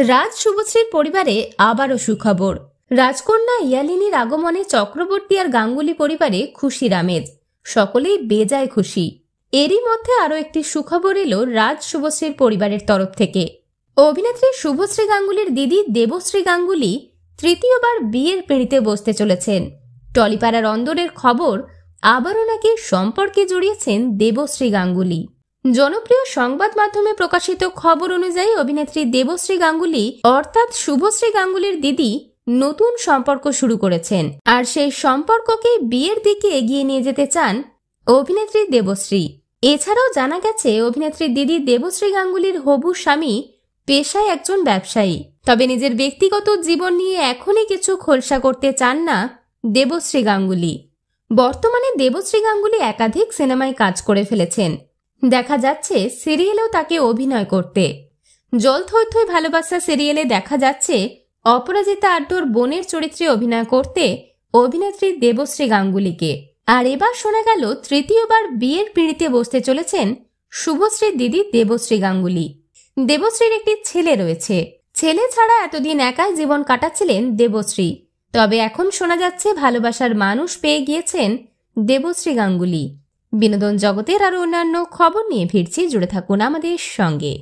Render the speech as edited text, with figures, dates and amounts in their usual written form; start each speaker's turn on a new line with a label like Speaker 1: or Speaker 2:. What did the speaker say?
Speaker 1: রাজ শুভশ্রীর পরিবারে আবারও সুখবর। রাজকন্যা ইয়ালিনীর আগমনে চক্রবর্তী আর গাঙ্গুলি পরিবারে খুশির আমেজ, সকলেই বেজায় খুশি। এরই মধ্যে আরও একটি সুখবর এলো রাজ শুভশ্রীর পরিবারের তরফ থেকে। অভিনেত্রী শুভশ্রী গাঙ্গুলির দিদি দেবশ্রী গাঙ্গুলি তৃতীয়বার বিয়ের পিঁড়িতে বসতে চলেছেন। টলিপাড়ার অন্দরের খবর, আবারও নাকি সম্পর্কে জড়িয়েছেন দেবশ্রী গাঙ্গুলি। জনপ্রিয় সংবাদ মাধ্যমে প্রকাশিত খবর অনুযায়ী অভিনেত্রী দেবশ্রী গাঙ্গুলি অর্থাৎ শুভশ্রী গাঙ্গুলির দিদি নতুন সম্পর্ক শুরু করেছেন, আর সেই সম্পর্ককে বিয়ের দিকে এগিয়ে নিয়ে যেতে চান অভিনেত্রী দেবশ্রী। এছাড়াও জানা গেছে অভিনেত্রী দিদি দেবশ্রী গাঙ্গুলির হবু স্বামী পেশায় একজন ব্যবসায়ী, তবে নিজের ব্যক্তিগত জীবন নিয়ে এখনই কিছু খোলসা করতে চান না দেবশ্রী গাঙ্গুলি। বর্তমানে দেবশ্রী গাঙ্গুলি একাধিক সিনেমায় কাজ করে ফেলেছেন। দেখা যাচ্ছে সিরিয়ালেও তাকে অভিনয় করতে। জল থই থই ভালোবাসা সিরিয়ালে দেখা যাচ্ছে অপরাজিতা আড্ডোর বোনের চরিত্রে অভিনয় করতে অভিনেত্রী দেবশ্রী গাঙ্গুলিকে। আর এবার শোনা গেল তৃতীয়বার বিয়ের পিঁড়িতে বসতে চলেছেন শুভশ্রীর দিদি দেবশ্রী গাঙ্গুলি। দেবশ্রীর একটি ছেলে রয়েছে। ছেলে ছাড়া এতদিন একাই জীবন কাটাচ্ছিলেন দেবশ্রী, তবে এখন শোনা যাচ্ছে ভালোবাসার মানুষ পেয়ে গিয়েছেন দেবশ্রী গাঙ্গুলি। বিনোদন জগতের আরো অন্যান্য খবর নিয়ে ফিরছি, জুড়ে থাকুন আমাদের সঙ্গে।